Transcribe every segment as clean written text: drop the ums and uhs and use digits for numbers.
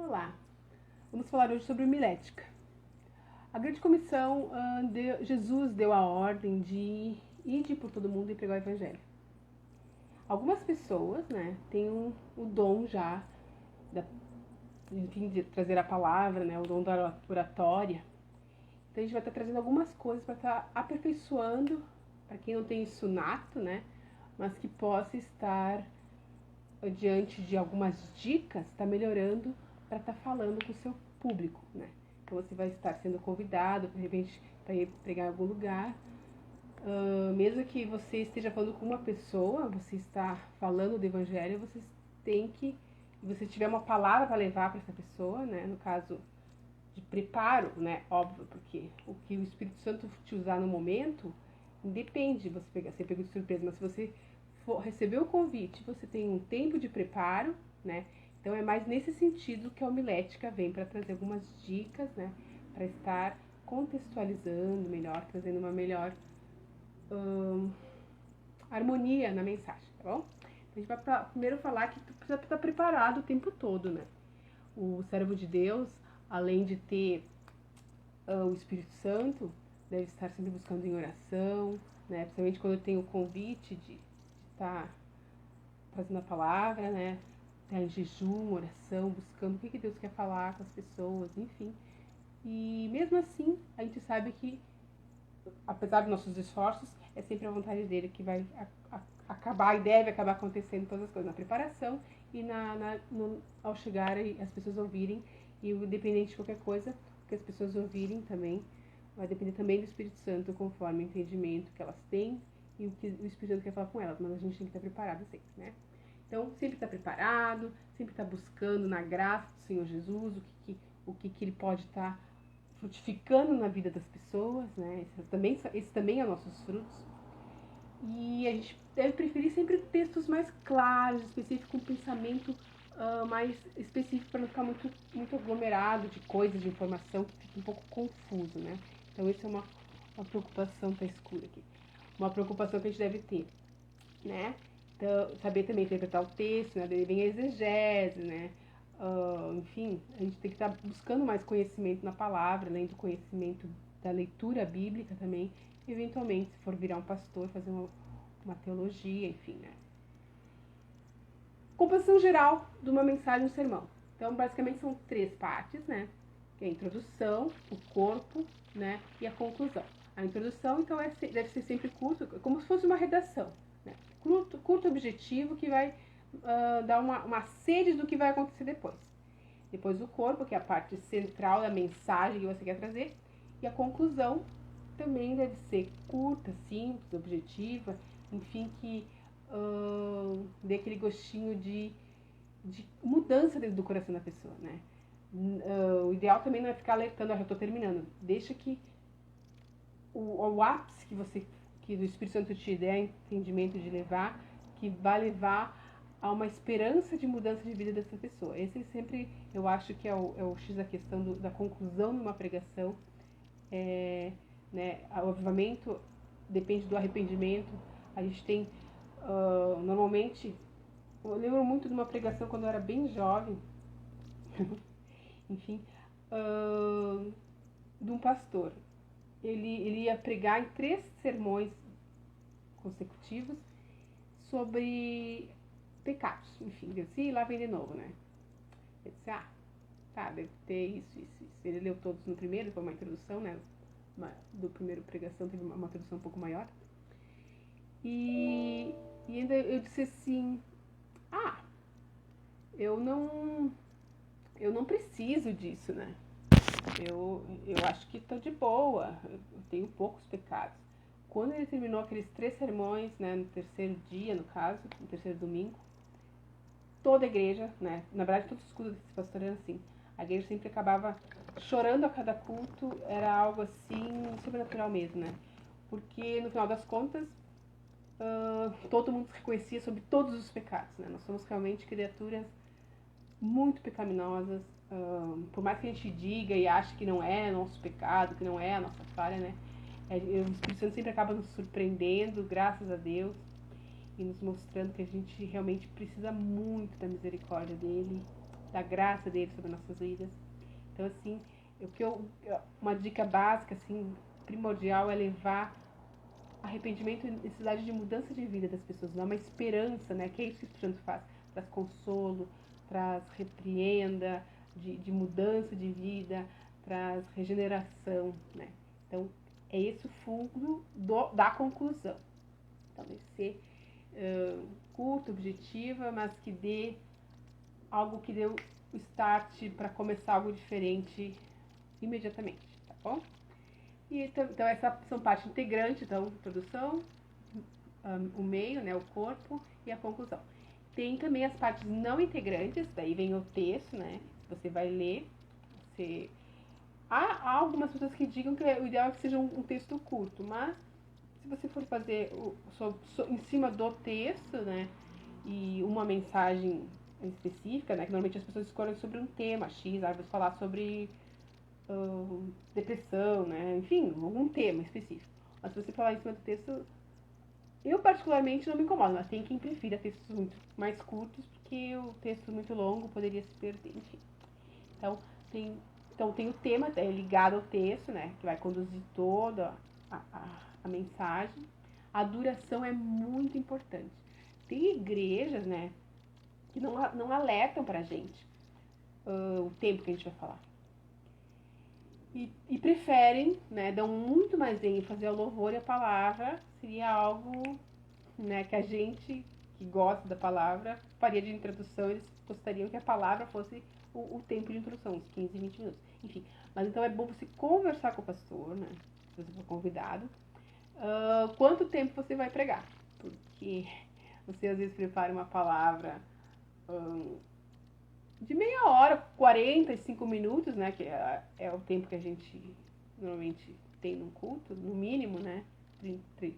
Olá, vamos falar hoje sobre homilética. A grande comissão, Jesus deu a ordem de ir por todo mundo e pregar o evangelho. Algumas pessoas, têm o dom já, de trazer a palavra, o dom da oratória. Então a gente vai estar trazendo algumas coisas para estar aperfeiçoando, para quem não tem isso nato, mas que possa estar diante de algumas dicas, está melhorando para estar falando com o seu público, Então você vai estar sendo convidado, de repente, para ir pregar em algum lugar. Mesmo que você esteja falando com uma pessoa, você está falando do evangelho, você tem que, se você tiver uma palavra para levar para essa pessoa, no caso de preparo, óbvio, porque o que o Espírito Santo te usar no momento, depende de você ser pego de surpresa, mas se você receber o convite, você tem um tempo de preparo, Então é mais nesse sentido que a homilética vem para trazer algumas dicas, para estar contextualizando melhor, trazendo uma melhor harmonia na mensagem, tá bom? Então a gente vai primeiro falar que tu precisa estar preparado o tempo todo, O servo de Deus, além de ter o Espírito Santo, deve estar sempre buscando em oração, Principalmente quando tem o convite de estar fazendo a palavra, Estar em jejum, oração, buscando o que Deus quer falar com as pessoas, enfim. E mesmo assim, a gente sabe que, apesar dos nossos esforços, é sempre a vontade dele que vai acabar e deve acabar acontecendo todas as coisas, na preparação e ao chegar e as pessoas ouvirem, e independente de qualquer coisa, que as pessoas ouvirem também, vai depender também do Espírito Santo, conforme o entendimento que elas têm e o que o Espírito Santo quer falar com elas, mas a gente tem que estar preparado sempre, Então, sempre estar preparado, sempre estar buscando na graça do Senhor Jesus, o que ele pode estar frutificando na vida das pessoas, Esse também é nossos frutos. E a gente deve preferir sempre textos mais claros, específicos, com pensamento mais específico, para não ficar muito aglomerado de coisas, de informação, que fica um pouco confuso, Então, essa é uma preocupação, tá escura aqui, uma preocupação que a gente deve ter, Então, saber também interpretar o texto, daí vem a exegese, enfim, a gente tem que estar buscando mais conhecimento na palavra, além do conhecimento da leitura bíblica também, eventualmente, se for virar um pastor, fazer uma teologia, enfim, Composição geral de uma mensagem, um sermão. Então, basicamente, são 3 partes, Que é a introdução, o corpo, e a conclusão. A introdução, então, deve ser sempre curto, como se fosse uma redação, Curto objetivo que vai dar uma sede do que vai acontecer depois. Depois o corpo, que é a parte central da mensagem que você quer trazer. E a conclusão também deve ser curta, simples, objetiva, enfim, que dê aquele gostinho de mudança dentro do coração da pessoa, O ideal também não é ficar alertando, já estou terminando. Deixa que o ápice que o Espírito Santo te der entendimento de levar, que vai levar a uma esperança de mudança de vida dessa pessoa. Esse sempre, eu acho que é o X da questão da conclusão de uma pregação. O avivamento depende do arrependimento. A gente tem, normalmente, eu lembro muito de uma pregação quando eu era bem jovem, enfim, de um pastor. Ele ia pregar em 3 sermões consecutivos sobre pecados, enfim, disse, lá vem de novo, Ele disse, deve ter isso. Ele leu todos no primeiro, foi uma introdução, do primeiro pregação teve uma introdução um pouco maior. E ainda eu disse assim, eu não preciso disso, Eu acho que estou de boa, eu tenho poucos pecados. Quando ele terminou aqueles 3 sermões, no terceiro dia, no caso, no terceiro domingo, toda a igreja, na verdade todos os cultos desse pastor eram assim, a igreja sempre acabava chorando a cada culto, era algo assim, sobrenatural mesmo, Porque no final das contas, todo mundo se reconhecia sobre todos os pecados, Nós somos realmente criaturas muito pecaminosas, por mais que a gente diga e ache que não é nosso pecado, que não é a nossa falha, o Espírito Santo sempre acaba nos surpreendendo, graças a Deus, e nos mostrando que a gente realmente precisa muito da misericórdia dele da graça dele sobre nossas vidas. Então, assim, uma dica básica, assim, primordial é levar arrependimento e necessidade de mudança de vida das pessoas, dar uma esperança, né? Que é isso que o Espírito Santo faz, traz consolo, traz repreenda, de mudança de vida, traz regeneração, né? Então, é esse o fundo da conclusão. Então, deve ser curta, objetiva, mas que dê algo que dê o start para começar algo diferente imediatamente, tá bom? E, então, essa são parte integrante, então, introdução, o meio, né, o corpo e a conclusão. Tem também as partes não integrantes, daí vem o texto, né, você vai ler, Há algumas pessoas que digam que o ideal é que seja um texto curto, mas se você for fazer em cima do texto, né, e uma mensagem específica, né, que normalmente as pessoas escolhem sobre um tema X, vai falar sobre depressão, né, enfim, algum tema específico. Mas se você falar em cima do texto, eu particularmente não me incomodo, mas tem quem prefira textos muito mais curtos, porque o texto muito longo poderia se perder, enfim. Então tem o tema ligado ao texto, né, que vai conduzir toda a mensagem. A duração é muito importante. Tem igrejas, né, que não alertam pra gente o tempo que a gente vai falar. E preferem, né, dão muito mais ênfase ao louvor, e a palavra seria algo, né, que a gente que gosta da palavra faria de introdução. Eles gostariam que a palavra fosse o tempo de introdução, uns 15, 20 minutos. Enfim, mas então é bom você conversar com o pastor, né, se você for convidado, quanto tempo você vai pregar. Porque você às vezes prepara uma palavra de meia hora, 45 minutos, né, que é o tempo que a gente normalmente tem num culto, no mínimo, né,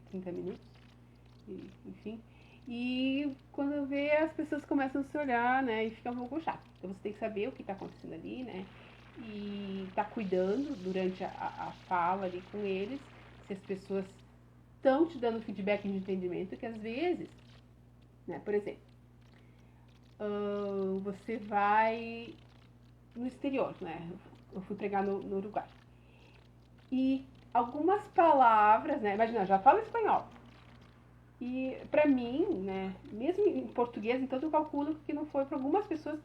30 minutos, enfim. E quando vê, as pessoas começam a se olhar, né, e fica um pouco chato. Então você tem que saber o que está acontecendo ali, né, e tá cuidando durante a fala ali com eles, se as pessoas estão te dando feedback de entendimento, que às vezes, né, por exemplo, você vai no exterior, né, eu fui pregar no Uruguai, e algumas palavras, né, imagina, eu já falo espanhol, e pra mim, né, mesmo em português, então eu calculo que não foi para algumas pessoas,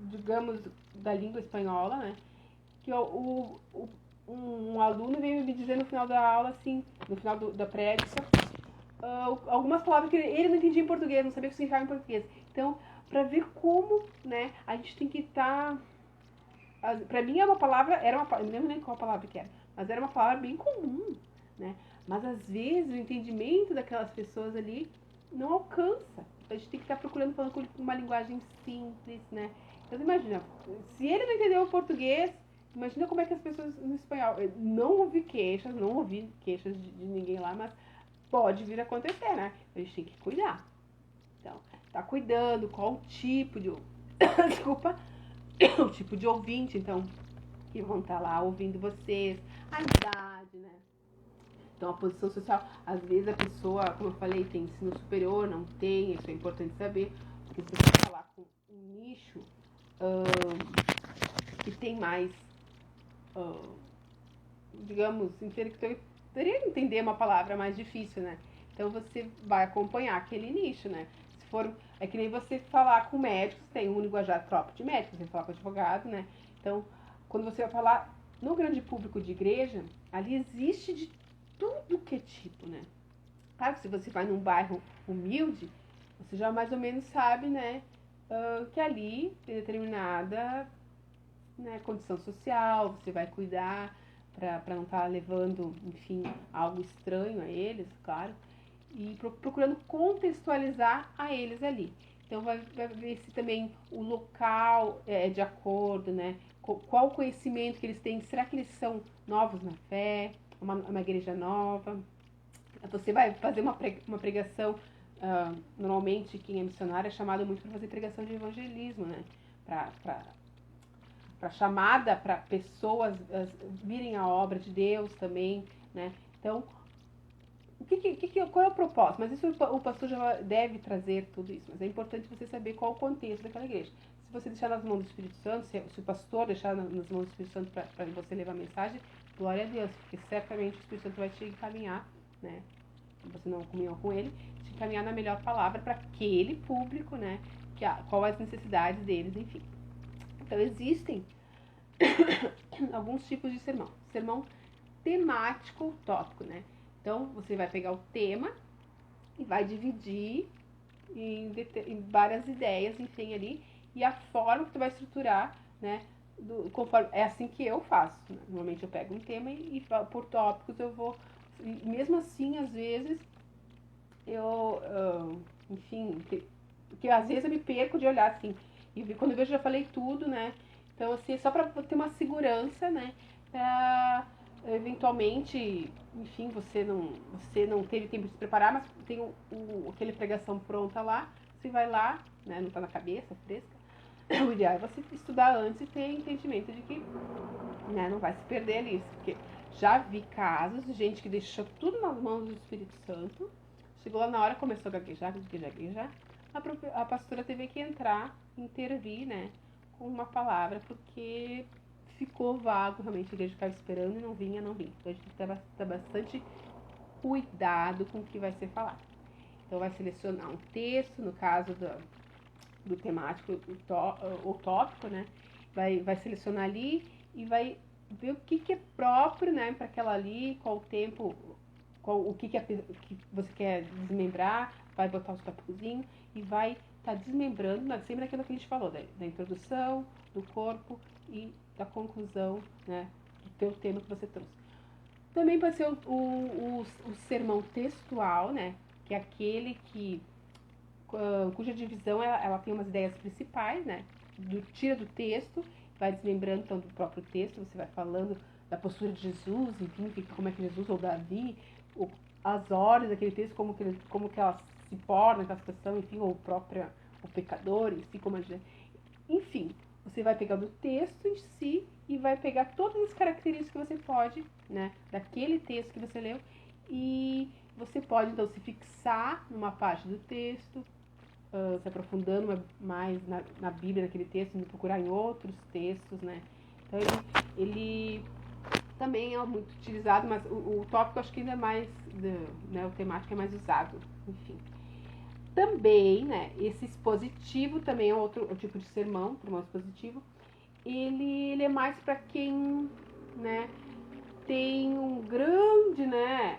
digamos, da língua espanhola, né, que um aluno veio me dizer no final da aula, assim, no final da prédica, algumas palavras que ele não entendia em português, não sabia o que significava em português. Então, para ver como, né, a gente tem que estar... Pra mim, era uma palavra, não lembro nem qual palavra que era, mas era uma palavra bem comum, né? Mas às vezes o entendimento daquelas pessoas ali não alcança. A gente tem que estar procurando falar com uma linguagem simples, né? Então, imagina, se ele não entendeu o português, imagina como é que as pessoas no espanhol... Eu não ouvi queixas de ninguém lá, mas pode vir a acontecer, né? A gente tem que cuidar. Então, tá cuidando, qual o tipo de... Desculpa. O tipo de ouvinte, então, que vão estar lá ouvindo vocês. A idade, né? Então, a posição social. Às vezes a pessoa, como eu falei, tem ensino superior, não tem. Isso é importante saber. Porque se você falar com um nicho que tem mais, digamos, intelectual, poderia entender uma palavra mais difícil, né? Então você vai acompanhar aquele nicho, né? Se for, é que nem você falar com médicos, tem um linguajar próprio de médicos, você falar com advogado, né? Então, quando você vai falar no grande público de igreja, ali existe de tudo que é tipo, né? Claro que se você vai num bairro humilde, você já mais ou menos sabe, né? Que ali tem determinada, né, condição social, você vai cuidar para não estar levando, enfim, algo estranho a eles, claro, e procurando contextualizar a eles ali. Então vai ver se também o local é de acordo, né? Qual o conhecimento que eles têm, será que eles são novos na fé, uma igreja nova? Você vai fazer uma pregação, normalmente quem é missionário é chamado muito para fazer pregação de evangelismo, né? Para chamada para pessoas virem a obra de Deus também, né? Então, qual é o propósito? Mas isso o pastor já deve trazer tudo isso, mas é importante você saber qual o contexto daquela igreja. Se você deixar nas mãos do Espírito Santo, se o pastor deixar nas mãos do Espírito Santo para você levar a mensagem, glória a Deus, porque certamente o Espírito Santo vai te encaminhar, né? Você não comunhão com ele, te encaminhar na melhor palavra para aquele público, né? Qual as necessidades deles, enfim. Então, existem alguns tipos de sermão. Sermão temático, tópico, né? Então, você vai pegar o tema e vai dividir em várias ideias, enfim, ali, e a forma que tu vai estruturar, né? Conforme, é assim que eu faço, né? Normalmente eu pego um tema e por tópicos eu vou... E mesmo assim, às vezes, enfim, porque às vezes eu me perco de olhar assim, e quando eu vejo, já falei tudo, né? Então, assim, só para ter uma segurança, né? Pra, eventualmente, enfim, você não teve tempo de se preparar, mas tem aquele pregação pronta lá, você vai lá, né? Não tá na cabeça, fresca. O ideal é você estudar antes e ter entendimento de que, né, não vai se perder ali, porque já vi casos de gente que deixou tudo nas mãos do Espírito Santo, chegou lá na hora, começou a gaguejar, a pastora teve que entrar, intervir, né, com uma palavra, porque ficou vago, realmente, a igreja ficava esperando e não vinha. Então a gente tem que ter bastante cuidado com o que vai ser falado. Então vai selecionar um texto, no caso do temático, o tópico, né, vai selecionar ali e vai ver o que é próprio, né, para aquela ali, qual o tempo, o que você quer desmembrar, vai botar os tópicozinhos e vai estar desmembrando, sempre naquilo que a gente falou, da introdução, do corpo e da conclusão, né, do teu tema que você trouxe. Também pode ser o sermão textual, né, que é aquele cuja divisão ela tem umas ideias principais, né, tira do texto, vai desmembrando então do próprio texto, você vai falando da postura de Jesus, enfim, como é que Jesus ou Davi, as ordens daquele texto, como que elas se portam naquela situação, enfim, ou o pecador, enfim, enfim, você vai pegar do texto em si e vai pegar todas as características que você pode, né, daquele texto que você leu, e você pode então se fixar numa parte do texto, se aprofundando mais na Bíblia, naquele texto, e procurar em outros textos, né. Então ele também é muito utilizado, mas o tópico acho que ainda é mais, né, o temático é mais usado, enfim. Também, né, esse expositivo também é outro tipo de sermão expositivo. Ele é mais para quem, né, tem um grande, né,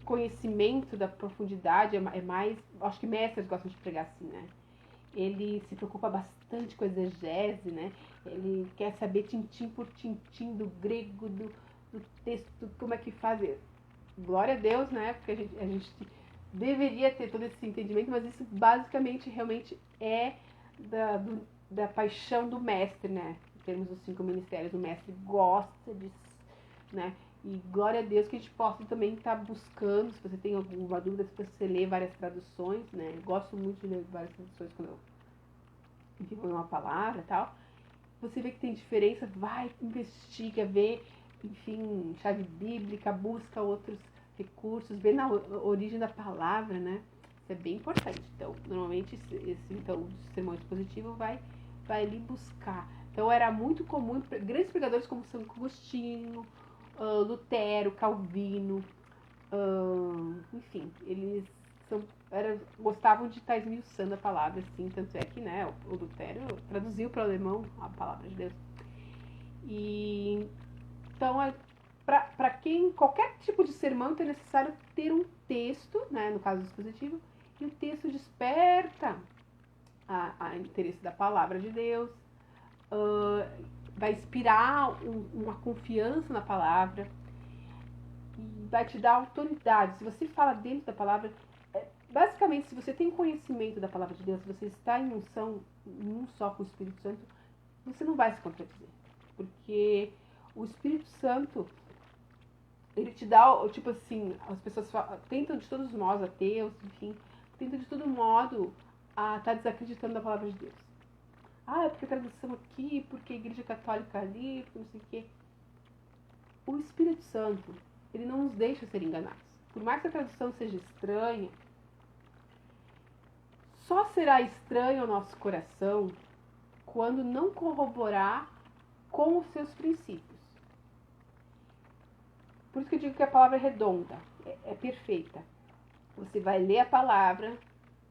conhecimento da profundidade, é mais, acho que mestres gostam de pregar assim, né. Ele se preocupa bastante com a exegese, né, ele quer saber tintim por tintim do grego, do texto, como é que faz. Glória a Deus, né, porque a gente deveria ter todo esse entendimento, mas isso basicamente realmente é da paixão do mestre, né? Em termos dos 5 ministérios, o mestre gosta disso, né? E glória a Deus que a gente possa também estar buscando, se você tem alguma dúvida, se você lê várias traduções, né? Eu gosto muito de ler várias traduções quando eu vou uma palavra e tal. Você vê que tem diferença, vai, investiga, vê, enfim, chave bíblica, busca outros recursos, vê na origem da palavra, né? Isso é bem importante. Então, normalmente, então, o sermão expositivo vai ali buscar. Então, era muito comum, grandes pregadores como São Agostinho, Lutero, Calvino, enfim, eles gostavam de estar esmiuçando a palavra, assim, tanto é que, né, o Lutero traduziu para o alemão a palavra de Deus. E, então, para quem, qualquer tipo de sermão, é necessário ter um texto, né, no caso do expositivo, e o texto desperta a interesse da palavra de Deus, vai inspirar uma confiança na palavra, e vai te dar autoridade. Se você fala dentro da palavra, basicamente, se você tem conhecimento da palavra de Deus, se você está em unção, um só com o Espírito Santo, você não vai se contradizer, porque o Espírito Santo, ele te dá, tipo assim, as pessoas tentam de todos os modos, ateus, enfim, tentam de todo modo a estar desacreditando da palavra de Deus. É porque a tradução aqui, porque a igreja católica ali, porque não sei o quê. O Espírito Santo, ele não nos deixa ser enganados. Por mais que a tradução seja estranha, só será estranho ao nosso coração quando não corroborar com os seus princípios. Por isso que eu digo que a palavra é redonda, é perfeita. Você vai ler a palavra,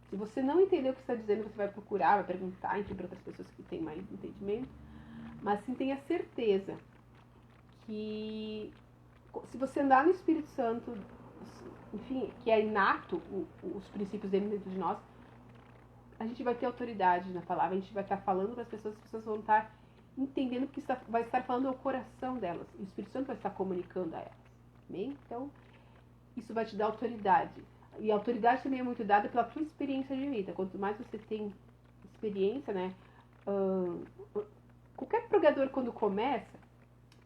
se você não entender o que está dizendo, você vai procurar, vai perguntar, enfim, para outras pessoas que têm mais entendimento, mas sim tenha certeza que se você andar no Espírito Santo, enfim, que é inato os princípios dele dentro de nós, a gente vai ter autoridade na palavra, a gente vai estar falando para as pessoas vão estar entendendo que vai estar falando ao coração delas, o Espírito Santo vai estar comunicando a elas. Bem? Então, isso vai te dar autoridade. E a autoridade também é muito dada pela tua experiência de vida. Quanto mais você tem experiência, né? Qualquer pregador, quando começa,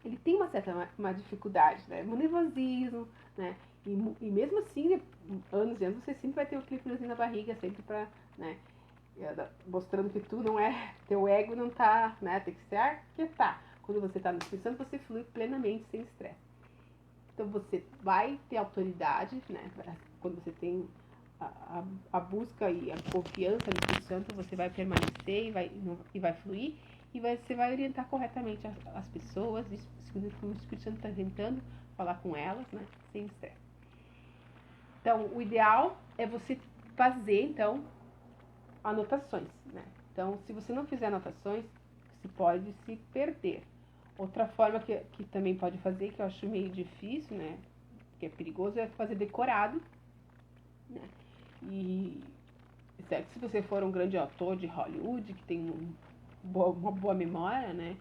ele tem uma certa dificuldade, né? Um nervosismo, né? E mesmo assim, anos e anos, você sempre vai ter o clipezinho na barriga, sempre pra, né? Mostrando que tu não é, teu ego não tá, né? Tem que se aquietar. Quando você tá no Espírito Santo, você flui plenamente, sem estresse. Então você vai ter autoridade, né? Quando você tem a busca e a confiança no Espírito Santo, você vai permanecer e vai fluir e você vai orientar corretamente as pessoas. O Espírito Santo está tentando falar com elas, né? Sem estresse. Então, o ideal é você fazer, então, anotações, né? Então, se você não fizer anotações, você pode se perder. Outra forma que também pode fazer, que eu acho meio difícil, né? Que é perigoso, é fazer decorado, né? E certo, se você for um grande autor de Hollywood, que tem uma boa memória, né?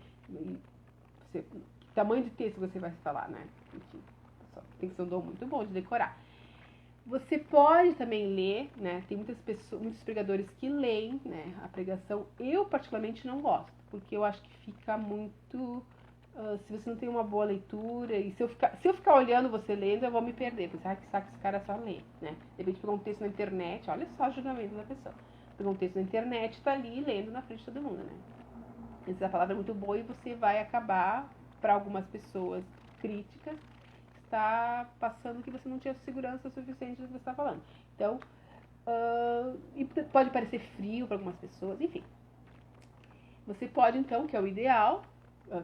Que tamanho de texto você vai falar, né? Enfim, tem que ser um dom muito bom de decorar. Você pode também ler, né? Tem muitos pregadores que leem, né? A pregação. Eu, particularmente, não gosto, porque eu acho que fica muito... se você não tem uma boa leitura, e se eu ficar olhando você lendo, eu vou me perder. Porque, que saco, esse cara só lê, né? De repente, pegar um texto na internet, olha só o julgamento da pessoa. Pegar um texto na internet, tá ali lendo na frente de todo mundo, né? Essa palavra é muito boa e você vai acabar, para algumas pessoas críticas, está passando que você não tinha segurança suficiente do que você está falando. Então, e pode parecer frio para algumas pessoas, enfim. Você pode, então, que é o ideal,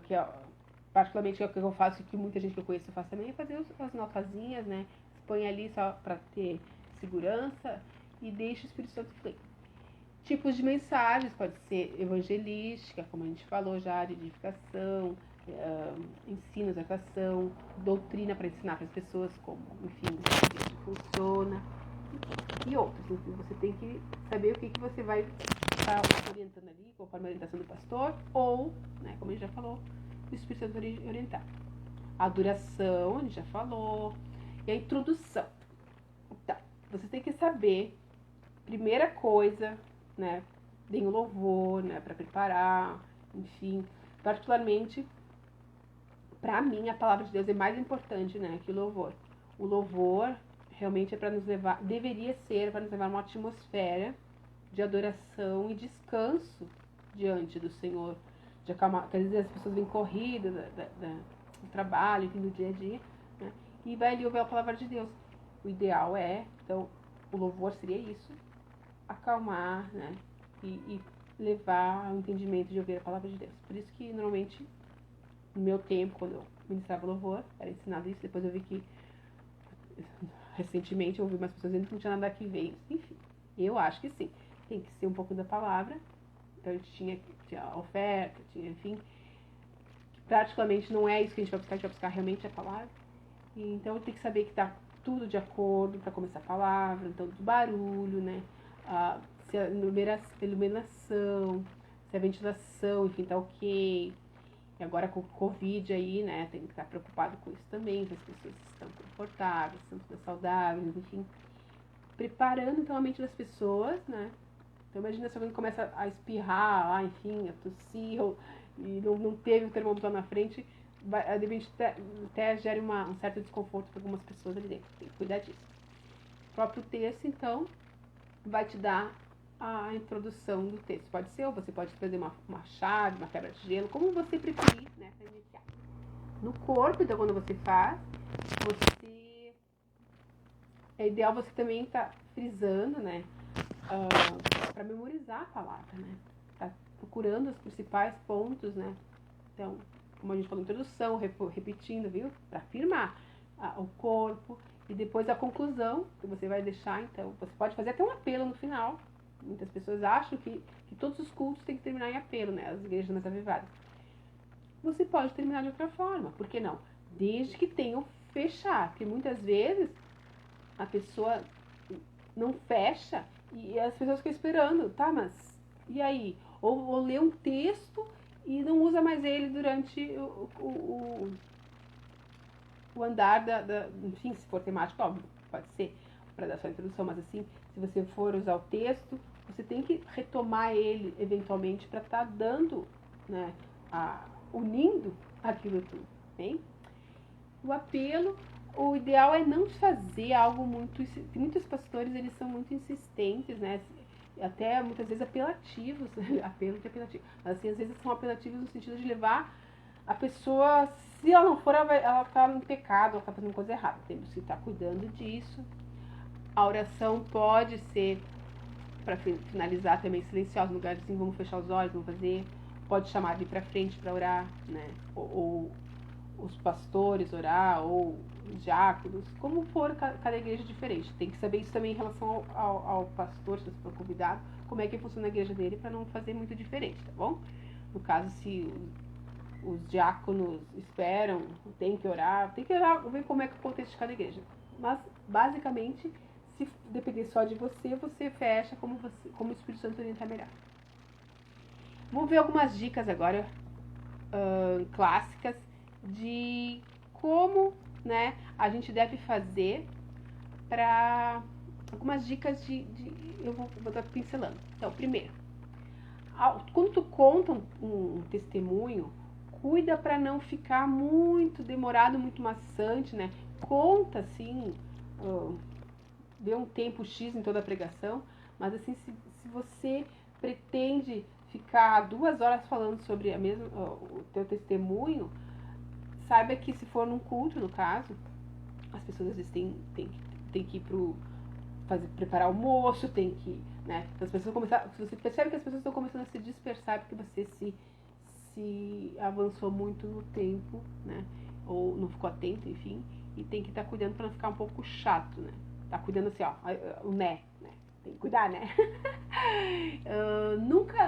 que é, particularmente é o que eu faço, que muita gente que eu conheço faz também, é fazer as notazinhas, né? Põe ali só para ter segurança e deixa o Espírito Santo fluir. Tipos de mensagens, pode ser evangelística, como a gente falou já, de edificação, ensino, exortação, doutrina para ensinar para as pessoas como, enfim, isso funciona, e outros. Enfim, você tem que saber o que você vai estar orientando ali, conforme a orientação do pastor, ou, né, como a gente já falou, o Espírito Santo orientar. A duração, a gente já falou, e a introdução. Então, você tem que saber, primeira coisa, né, tem o louvor, né, para preparar, enfim, particularmente, para mim, a palavra de Deus é mais importante, né, que o louvor. O louvor realmente é para nos levar, deveria ser para nos levar a uma atmosfera de adoração e descanso diante do Senhor, de acalmar, porque às vezes as pessoas vêm corridas do trabalho, enfim, do dia a dia, né, e vai ali ouvir a palavra de Deus. O ideal é, então, o louvor seria isso, acalmar, né, e levar ao entendimento de ouvir a palavra de Deus. Por isso que, normalmente, no meu tempo, quando eu ministrava louvor, era ensinado isso, depois eu vi que, recentemente, eu ouvi umas pessoas dizendo que não tinha nada que ver. Enfim, eu acho que sim, tem que ser um pouco da palavra. Então, a gente tinha a oferta, tinha, enfim, praticamente não é isso que a gente vai buscar realmente a palavra. E, então, tem que saber que está tudo de acordo para começar a palavra, então, do barulho, né, se a iluminação, se a ventilação, enfim, tá ok. E agora com o Covid aí, né, tem que estar preocupado com isso também, se as pessoas estão confortáveis, estão todas saudáveis, enfim. Preparando então a mente das pessoas, né. Então imagina se alguém começa a espirrar, enfim, a tossir, e não teve o termômetro lá na frente, de repente até gera um certo desconforto para algumas pessoas ali dentro. Tem que cuidar disso. O próprio texto, então, vai te dar a introdução do texto. Pode ser, ou você pode fazer uma chave, uma quebra de gelo, como você preferir, né, para iniciar. No corpo, então, quando você faz, é ideal você também estar frisando, né, para memorizar a palavra, né. procurando os principais pontos, né? Então, como a gente falou na introdução, repetindo, viu? Para afirmar o corpo. E depois a conclusão que você vai deixar, então, você pode fazer até um apelo no final. Muitas pessoas acham que todos os cultos têm que terminar em apelo, né? As igrejas mais avivadas. Você pode terminar de outra forma, por que não? Desde que tenha o fechar, porque muitas vezes a pessoa não fecha e as pessoas ficam esperando, tá, mas e aí? Ou lê um texto e não usa mais ele durante o andar enfim, se for temático, óbvio, pode ser para dar sua introdução, mas assim, se você for usar o texto, você tem que retomar ele eventualmente para estar dando, né, unindo aquilo tudo, bem? O apelo, o ideal é não fazer algo muito... Muitos pastores, eles são muito insistentes, né? Até muitas vezes apelativos, apelo que é apelativo, mas assim, às vezes são apelativos no sentido de levar a pessoa, se ela não for, ela está no pecado, ela está fazendo coisa errada. Temos que estar cuidando disso. A oração pode ser, para finalizar, também silenciosa, no lugar de assim, vamos fechar os olhos, vamos fazer. Pode chamar de ir para frente para orar, né? Ou os pastores orar, ou os diáconos, como for, cada igreja é diferente. Tem que saber isso também em relação ao pastor, se você for convidado, como é que funciona a igreja dele, para não fazer muito diferente, tá bom? No caso, se os diáconos esperam, tem que orar, ver como é que é o contexto de cada igreja. Mas, basicamente, se depender só de você, você fecha como o Espírito Santo orienta melhor. Vamos ver algumas dicas agora, clássicas, de como, né, a gente deve fazer para... Algumas dicas eu vou estar pincelando. Então, primeiro, quando tu conta um testemunho, cuida para não ficar muito demorado, muito maçante, né? Conta, assim, dê um tempo X em toda a pregação, mas assim, se você pretende ficar 2 horas falando sobre o teu testemunho, saiba que se for num culto, no caso, as pessoas às vezes têm que ir preparar almoço, tem que, né? Então, as pessoas se você percebe que as pessoas estão começando a se dispersar porque você se avançou muito no tempo, né? Ou não ficou atento, enfim, e tem que estar cuidando para não ficar um pouco chato, né? Tá cuidando assim, ó, o né? Tem que cuidar, né?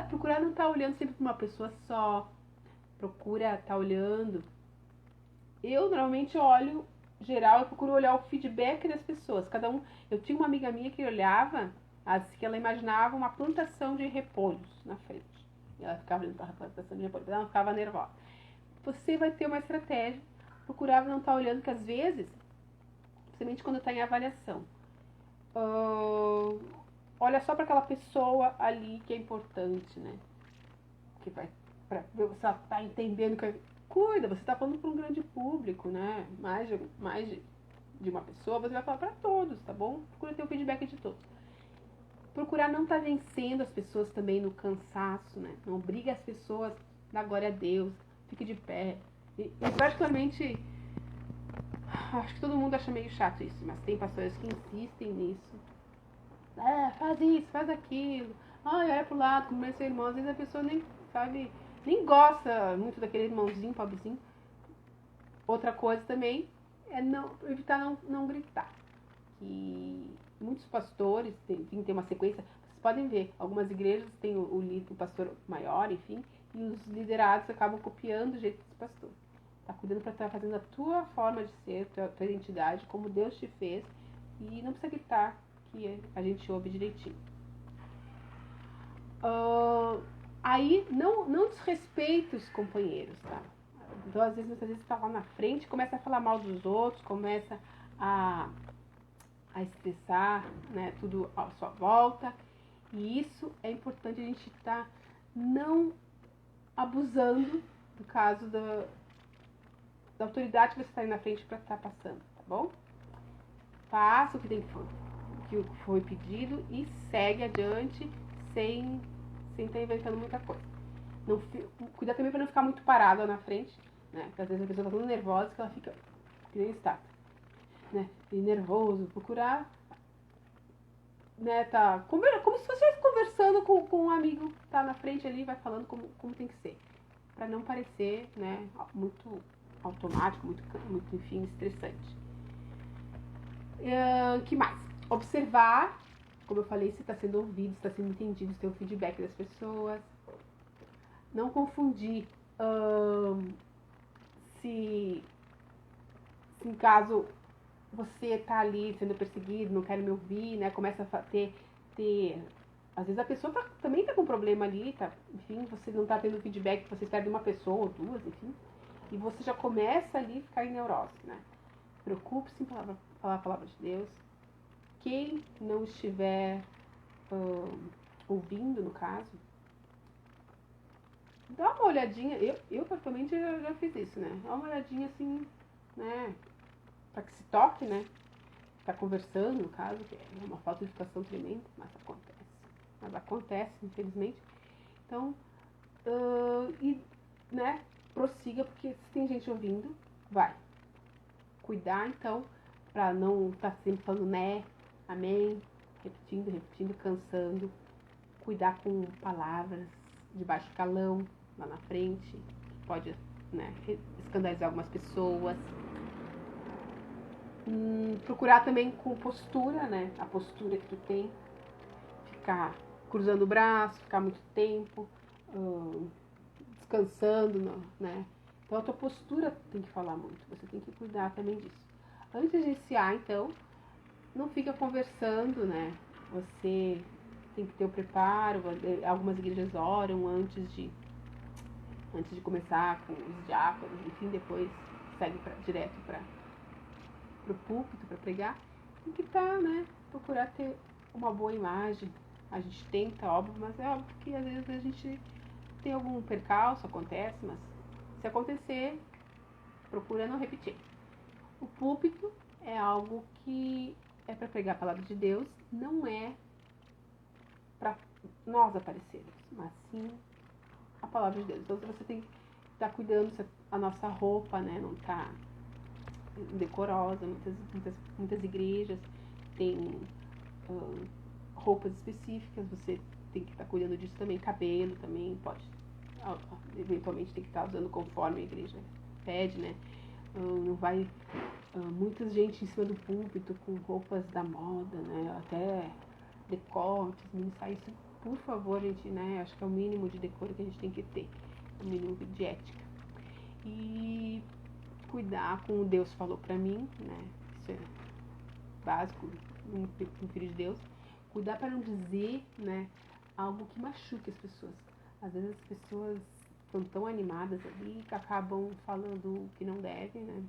Procurar não estar olhando sempre para uma pessoa só. Procura estar olhando. Eu normalmente olho geral, eu procuro olhar o feedback das pessoas. Cada um. Eu tinha uma amiga minha que olhava, que ela imaginava uma plantação de repolhos na frente. E ela ficava olhando para a plantação de repolhos, ela ficava nervosa. Você vai ter uma estratégia, procurar não estar olhando, que às vezes, principalmente quando está em avaliação, olha só para aquela pessoa ali que é importante, né? Que vai para ver se ela está entendendo que cuida, você está falando para um grande público, né? Mais de uma pessoa, você vai falar para todos, tá bom? Procura ter o feedback de todos. Procurar não estar vencendo as pessoas também no cansaço, né? Não obrigue as pessoas a dar glória a Deus, fique de pé. E particularmente, acho que todo mundo acha meio chato isso, mas tem pastores que insistem nisso. Faz isso, faz aquilo. Olha pro lado, cumprimenta seu irmão. Às vezes a pessoa nem gosta muito daquele irmãozinho, pobrezinho. Outra coisa também é evitar não gritar. Que muitos pastores tem uma sequência. Vocês podem ver, algumas igrejas têm o pastor maior, enfim, e os liderados acabam copiando o jeito desse pastor. Tá cuidando para estar fazendo a tua forma de ser, tua identidade, como Deus te fez, e não precisa gritar, que a gente ouve direitinho. Aí, não desrespeita os companheiros, tá? Então, às vezes, muitas vezes você tá lá na frente, começa a falar mal dos outros, começa a estressar, né, tudo à sua volta. E isso é importante a gente estar não abusando, no caso da autoridade que você está aí na frente para estar passando, tá bom? Faça o que foi pedido e segue adiante sem estar inventando muita coisa. Cuidar também para não ficar muito parado lá na frente, né? Porque às vezes a pessoa está tão nervosa que ela fica que nem estátua, né? E nervoso, procurar, né? Tá como se você estivesse conversando conversando com um amigo, tá na frente ali, vai falando como tem que ser. Pra não parecer, né, muito automático, muito enfim, estressante. Que mais? Observar, como eu falei, se está sendo ouvido, se está sendo entendido, se tem o feedback das pessoas. Não confundir se em caso você está ali sendo perseguido, não quer me ouvir, né? Começa a ter às vezes a pessoa também está com um problema ali, tá? Enfim, você não está tendo feedback, você perde uma pessoa ou duas, enfim. E você já começa ali a ficar em neurose, né? Preocupe-se em falar a palavra de Deus. Quem não estiver ouvindo, no caso, dá uma olhadinha. Eu particularmente já fiz isso, né? Dá uma olhadinha assim, né? Pra que se toque, né? Tá conversando, no caso, que é uma falta de educação tremenda, mas acontece. Mas acontece, infelizmente. Então, né? Prossiga, porque se tem gente ouvindo, vai. Cuidar, então, pra não estar sempre falando né, amém, repetindo, cansando. Cuidar com palavras de baixo calão lá na frente, que pode, né, escandalizar algumas pessoas. Procurar também com postura, né, a postura que tu tem. Ficar cruzando o braço, ficar muito tempo, descansando, né. Então a tua postura tem que falar muito, você tem que cuidar também disso. Antes de iniciar, então, não fica conversando, né, você tem que ter o preparo. Algumas igrejas oram antes de começar com os diáconos, enfim, depois segue direto para o púlpito para pregar. Tem que estar, né, procurar ter uma boa imagem. A gente tenta, óbvio, mas é óbvio que às vezes a gente tem algum percalço, acontece, mas se acontecer, procura não repetir. O púlpito é algo que é para pregar a palavra de Deus, não é para nós aparecermos, mas sim a palavra de Deus. Então você tem que estar cuidando se a nossa roupa, né, não está decorosa. Muitas igrejas têm roupas específicas, você tem que estar cuidando disso também. Cabelo também pode, eventualmente tem que estar usando conforme a igreja pede, né. Não vai muita gente em cima do púlpito com roupas da moda, né, até decotes, mini saias. Por favor, gente, né, acho que é o mínimo de decoro que a gente tem que ter, o mínimo de ética. E cuidar com o Deus falou pra mim, né, isso é básico, um filho de Deus. Cuidar para não dizer, né, algo que machuque as pessoas. Às vezes as pessoas estão tão animadas ali que acabam falando o que não devem, né,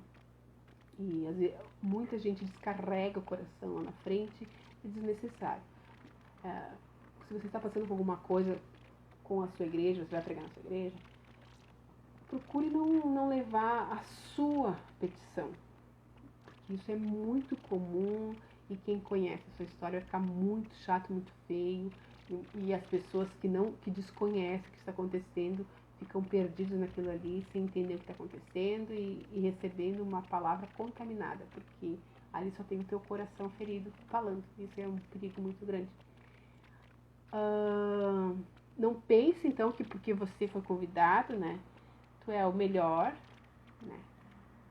e às vezes muita gente descarrega o coração lá na frente, é desnecessário. Se você está passando por alguma coisa com a sua igreja, você vai pregar na sua igreja, procure não levar a sua petição, porque isso é muito comum e quem conhece a sua história vai ficar muito chato, muito feio, e as pessoas que desconhecem o que está acontecendo ficam perdidos naquilo ali, sem entender o que está acontecendo e recebendo uma palavra contaminada, porque ali só tem o teu coração ferido falando. Isso é um perigo muito grande. Não pense então que porque você foi convidado, né, tu é o melhor, né,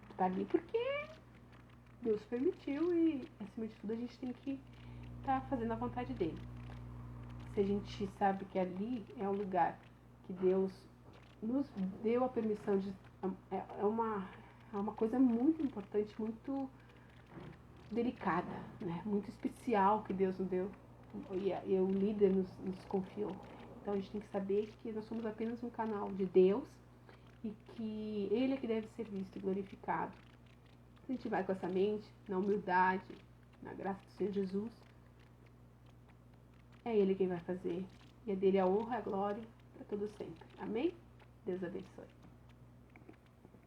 tu tá ali porque Deus permitiu e acima de tudo a gente tem que estar fazendo a vontade dele. Se a gente sabe que ali é um lugar que Deus nos deu a permissão de... É uma coisa muito importante, muito delicada, né, muito especial que Deus nos deu. E o líder nos confiou. Então a gente tem que saber que nós somos apenas um canal de Deus e que Ele é que deve ser visto e glorificado. Se a gente vai com essa mente, na humildade, na graça do Senhor Jesus, é Ele quem vai fazer. E é dele a honra e a glória para todo sempre. Amém? Deus abençoe.